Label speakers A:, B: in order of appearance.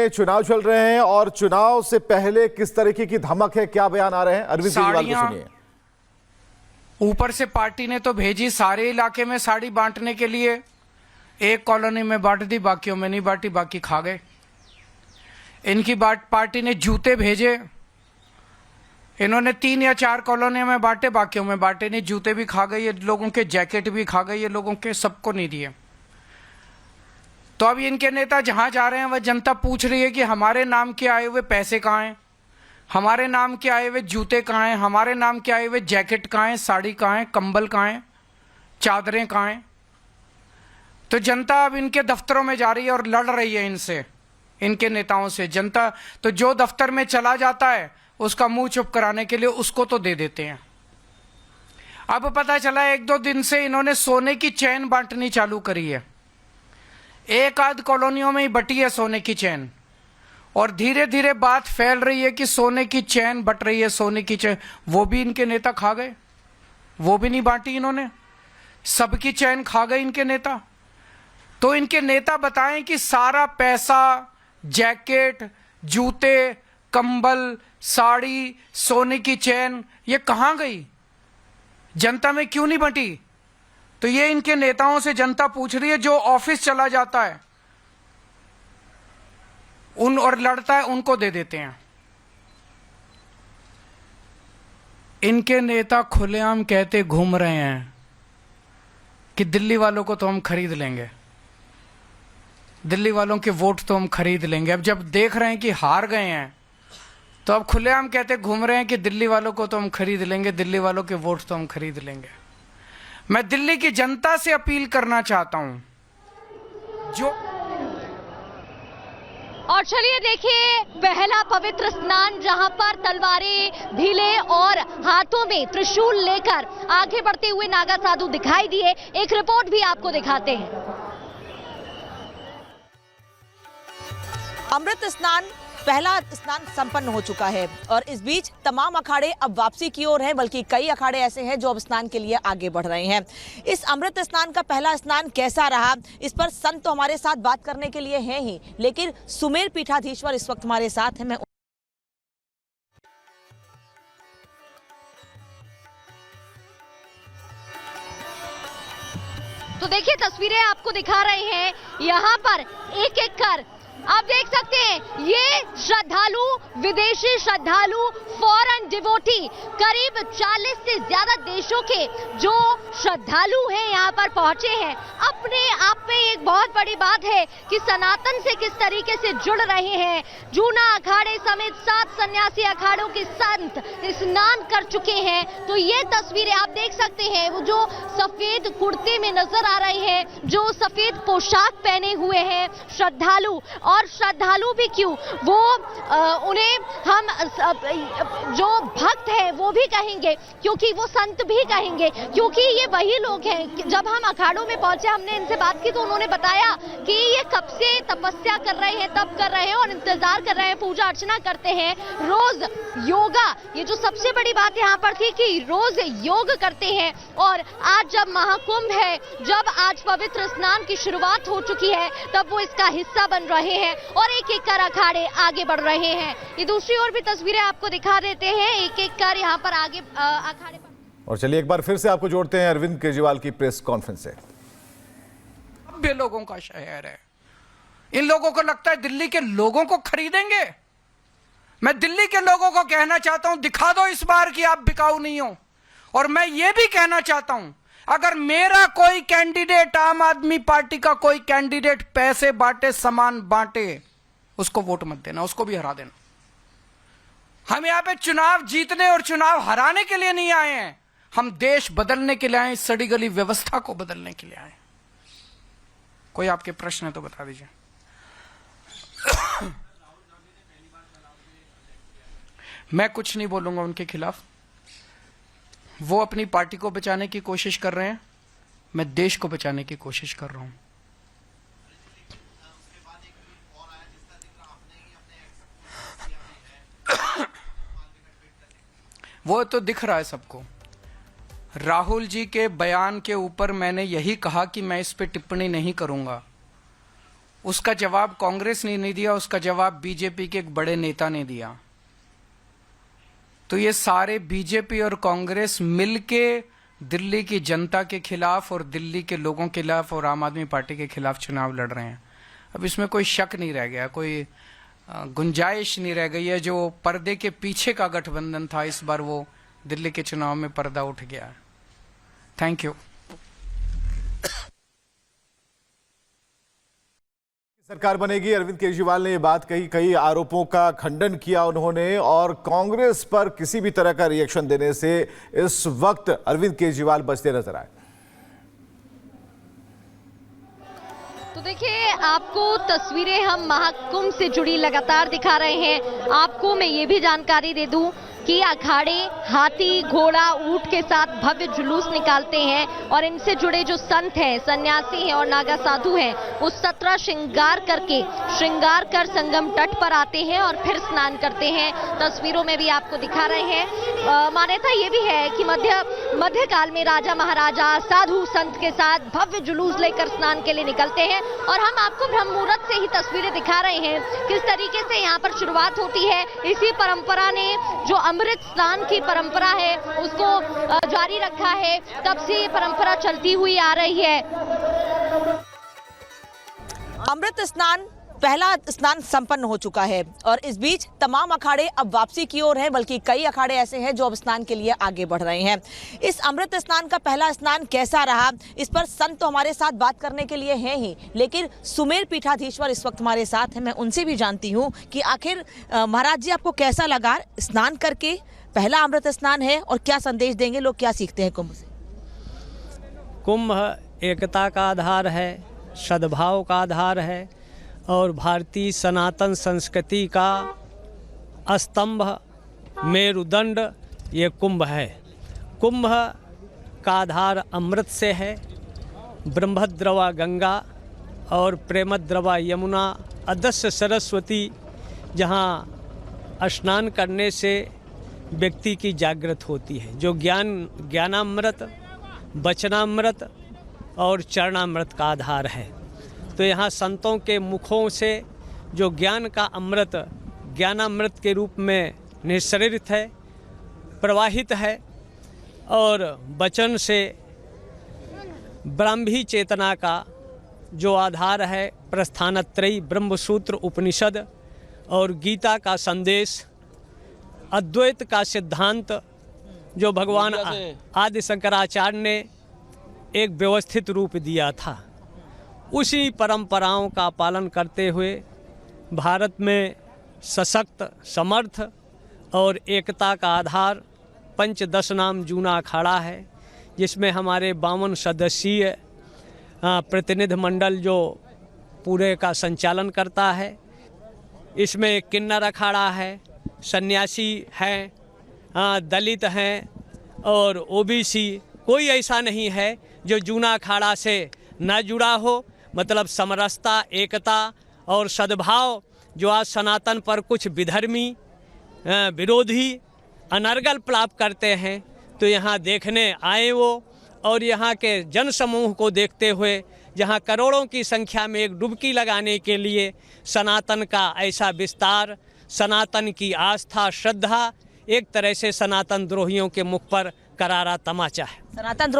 A: में चुनाव चल रहे हैं और चुनाव से पहले किस तरीके की धमक है, क्या बयान आ रहे हैं, अरविंद केजरीवाल को सुनिए।
B: ऊपर से पार्टी ने तो भेजी सारे इलाके में साड़ी बांटने के लिए, एक कॉलोनी में बांट दी, बाकियों में नहीं बांटी, बाकी खा गए। इनकी पार्टी ने जूते भेजे, इन्होंने 3 या 4 कॉलोनियों में बांटे, बाकियों में बांटे नहीं, जूते भी खा गए ये लोगों के, जैकेट भी खा गए ये लोगों के, सबको नहीं दिए। तो अब इनके नेता जहां जा रहे हैं वह जनता पूछ रही है कि हमारे नाम के आए हुए पैसे कहाँ हैं, हमारे नाम के आए हुए जूते कहाँ हैं, हमारे नाम के आए हुए जैकेट कहाँ हैं, साड़ी कहाँ है, कंबल कहाँ हैं, चादरें कहाँ हैं। तो जनता अब इनके दफ्तरों में जा रही है और लड़ रही है इनसे, इनके नेताओं से। जनता तो जो दफ्तर में चला जाता है उसका मुंह चुप कराने के लिए उसको तो दे देते हैं। अब पता चला 1-2 दिन से इन्होंने सोने की चैन बांटनी चालू करी है। एक आध कॉलोनियों में ही बटी है सोने की चैन, और धीरे धीरे बात फैल रही है कि सोने की चैन बट रही है, सोने की चैन। वो भी इनके नेता खा गए, वो भी नहीं बांटी इन्होंने, सबकी चैन खा गए इनके नेता। तो इनके नेता बताएं कि सारा पैसा, जैकेट, जूते, कंबल, साड़ी, सोने की चैन, ये कहां गई, जनता में क्यों नहीं बंटी? तो ये इनके नेताओं से जनता पूछ रही है। जो ऑफिस चला जाता है उन और लड़ता है उनको दे देते हैं। इनके नेता खुलेआम कहते घूम रहे हैं कि दिल्ली वालों को तो हम खरीद लेंगे, दिल्ली वालों के वोट तो हम खरीद लेंगे। अब जब देख रहे हैं कि हार गए हैं तो अब खुलेआम कहते घूम रहे हैं कि दिल्ली वालों को तो हम खरीद लेंगे, दिल्ली वालों के वोट तो हम खरीद लेंगे। मैं दिल्ली की जनता से अपील करना चाहता हूं, जो
C: और चलिए देखिए पहला पवित्र स्नान जहां पर तलवारें ढीले और हाथों में त्रिशूल लेकर आगे बढ़ते हुए नागा साधु दिखाई दिए। एक रिपोर्ट भी आपको दिखाते हैं।
D: अमृत स्नान, पहला स्नान संपन्न हो चुका है और इस बीच तमाम अखाड़े अब वापसी की ओर हैं, बल्कि कई अखाड़े ऐसे हैं जो अब स्नान के लिए आगे बढ़ रहे हैं। इस अमृत स्नान का पहला स्नान कैसा रहा, इस पर संत तो हमारे साथ बात करने के लिए हैं ही, लेकिन सुमेर पीठाधीश्वर इस वक्त हमारे साथ हैं। मैं
C: तो देखिए तस्वीरें आपको दिखा रहे हैं, यहाँ पर एक एक कर आप देख सकते हैं ये श्रद्धालु, विदेशी श्रद्धालु, फॉरेन डिवोटी, करीब 40 से ज्यादा देशों के जो श्रद्धालु हैं यहाँ पर पहुंचे हैं। अपने आप में एक बहुत बड़ी बात है कि सनातन से किस तरीके से जुड़ रहे हैं। जूना अखाड़े समेत 7 सन्यासी अखाड़ों के संत स्नान कर चुके हैं। तो ये तस्वीरें आप देख सकते हैं, वो जो सफेद कुर्ते में नजर आ रहे हैं, जो सफेद पोशाक पहने हुए हैं श्रद्धालु, और श्रद्धालु भी क्यों, वो उन्हें हम जो भक्त हैं वो भी कहेंगे, क्योंकि वो संत भी कहेंगे, क्योंकि ये वही लोग हैं। जब हम अखाड़ों में पहुंचे, हमने इनसे बात की तो उन्होंने बताया कि ये कब से तपस्या कर रहे हैं, तप कर रहे हैं और इंतजार कर रहे हैं, पूजा अर्चना करते हैं, रोज योगा। ये जो सबसे बड़ी बात यहाँ पर थी कि रोज योग करते हैं। और आज जब महाकुंभ है, जब आज पवित्र स्नान की शुरुआत हो चुकी है, तब वो इसका हिस्सा बन रहे हैं और एक एक कर अखाड़े आगे बढ़ रहे हैं। ये दूसरी ओर भी तस्वीरें आपको दिखा देते हैं, एक एक कर यहाँ पर आगे अखाड़े।
A: और चलिए एक बार फिर से आपको जोड़ते हैं अरविंद केजरीवाल की प्रेस कॉन्फ्रेंस से।
B: भव्य लोगों का शहर है, इन लोगों को लगता है दिल्ली के लोगों को खरीदेंगे। मैं दिल्ली के लोगों को कहना चाहता हूं, दिखा दो इस बार कि आप बिकाऊ नहीं हो। और मैं ये भी कहना चाहता हूं, अगर मेरा कोई कैंडिडेट, आम आदमी पार्टी का कोई कैंडिडेट पैसे बांटे, सामान बांटे, उसको वोट मत देना, उसको भी हरा देना। हम यहां पे चुनाव जीतने और चुनाव हराने के लिए नहीं आए हैं, हम देश बदलने के लिए आए, सड़ी गली व्यवस्था को बदलने के लिए आए। कोई आपके प्रश्न है तो बता दीजिए। मैं कुछ नहीं बोलूंगा उनके खिलाफ, वो अपनी पार्टी को बचाने की कोशिश कर रहे हैं, मैं देश को बचाने की कोशिश कर रहा हूं। वो तो दिख रहा है सबको। राहुल जी के बयान के ऊपर मैंने यही कहा कि मैं इस पे टिप्पणी नहीं करूंगा। उसका जवाब कांग्रेस ने नहीं दिया, उसका जवाब बीजेपी के एक बड़े नेता ने दिया। तो ये सारे बीजेपी और कांग्रेस मिलके दिल्ली की जनता के खिलाफ और दिल्ली के लोगों के खिलाफ और आम आदमी पार्टी के खिलाफ चुनाव लड़ रहे हैं। अब इसमें कोई शक नहीं रह गया, कोई गुंजाइश नहीं रह गई है। जो पर्दे के पीछे का गठबंधन था, इस बार वो दिल्ली के चुनाव में पर्दा उठ गया है। Thank you.
A: सरकार बनेगी, अरविंद केजरीवाल ने ये बात कही, कई आरोपों का खंडन किया उन्होंने, और कांग्रेस पर किसी भी तरह का रिएक्शन देने से इस वक्त अरविंद केजरीवाल बचते नजर आए।
C: तो देखिए, आपको तस्वीरें हम महाकुंभ से जुड़ी लगातार दिखा रहे हैं। आपको मैं ये भी जानकारी दे दूं कि अखाड़े हाथी, घोड़ा, ऊंट के साथ भव्य जुलूस निकालते हैं और इनसे जुड़े जो संत हैं, सन्यासी हैं और नागा साधु हैं, वो 17 श्रृंगार कर संगम तट पर आते हैं और फिर स्नान करते हैं। तस्वीरों में भी आपको दिखा रहे हैं। मान्यता ये भी है कि मध्यकाल में राजा महाराजा साधु संत के साथ भव्य जुलूस लेकर स्नान के लिए निकलते हैं। और हम आपको ब्रह्म मुहूर्त से ही तस्वीरें दिखा रहे हैं किस तरीके से यहाँ पर शुरुआत होती है। इसी परंपरा ने, जो अमृत स्नान की परंपरा है, उसको जारी रखा है। तब से ये परंपरा चलती हुई आ रही है।
D: अमृत स्नान, पहला स्नान संपन्न हो चुका है और इस बीच तमाम अखाड़े अब वापसी की ओर हैं, बल्कि कई अखाड़े ऐसे हैं जो अब स्नान के लिए आगे बढ़ रहे हैं। इस अमृत स्नान का पहला स्नान कैसा रहा, इस पर संत तो हमारे साथ बात करने के लिए हैं ही, लेकिन सुमेर पीठाधीश्वर इस वक्त हमारे साथ हैं। मैं उनसे भी जानती हूँ कि आखिर महाराज जी, आपको कैसा लगा स्नान करके? पहला अमृत स्नान है और क्या संदेश देंगे, लोग क्या सीखते हैं कुंभ से?
E: कुंभ एकता का आधार है, सद्भाव का आधार है और भारतीय सनातन संस्कृति का स्तंभ, मेरुदंड ये कुंभ है। कुंभ का आधार अमृत से है। ब्रह्मद्रवा गंगा और प्रेमद्रवा यमुना, अदस्य सरस्वती, जहाँ स्नान करने से व्यक्ति की जागृत होती है। जो ज्ञानामृत, वचनामृत और चरणामृत का आधार है। तो यहाँ संतों के मुखों से जो ज्ञान का अमृत, ज्ञानामृत के रूप में निःसरित है, प्रवाहित है, और वचन से ब्राह्मी चेतना का जो आधार है, प्रस्थानत्रयी, ब्रह्मसूत्र उपनिषद और गीता का संदेश, अद्वैत का सिद्धांत जो भगवान आदि शंकराचार्य ने एक व्यवस्थित रूप दिया था, उसी परंपराओं का पालन करते हुए भारत में सशक्त, समर्थ और एकता का आधार पंचदश नाम जूना अखाड़ा है, जिसमें हमारे 52 सदस्यीय प्रतिनिधिमंडल जो पूरे का संचालन करता है। इसमें किन्नर अखाड़ा है, सन्यासी हैं, दलित हैं और ओबीसी। कोई ऐसा नहीं है जो जूना अखाड़ा से न जुड़ा हो। मतलब समरसता, एकता और सद्भाव जो आज सनातन पर कुछ विधर्मी, विरोधी अनर्गल प्लाप करते हैं, तो यहाँ देखने आए वो, और यहाँ के जनसमूह को देखते हुए जहाँ करोड़ों की संख्या में एक डुबकी लगाने के लिए सनातन का ऐसा विस्तार, सनातन की आस्था, श्रद्धा, एक तरह से सनातन द्रोहियों के मुख पर करारा तमाचा है।
D: सनातन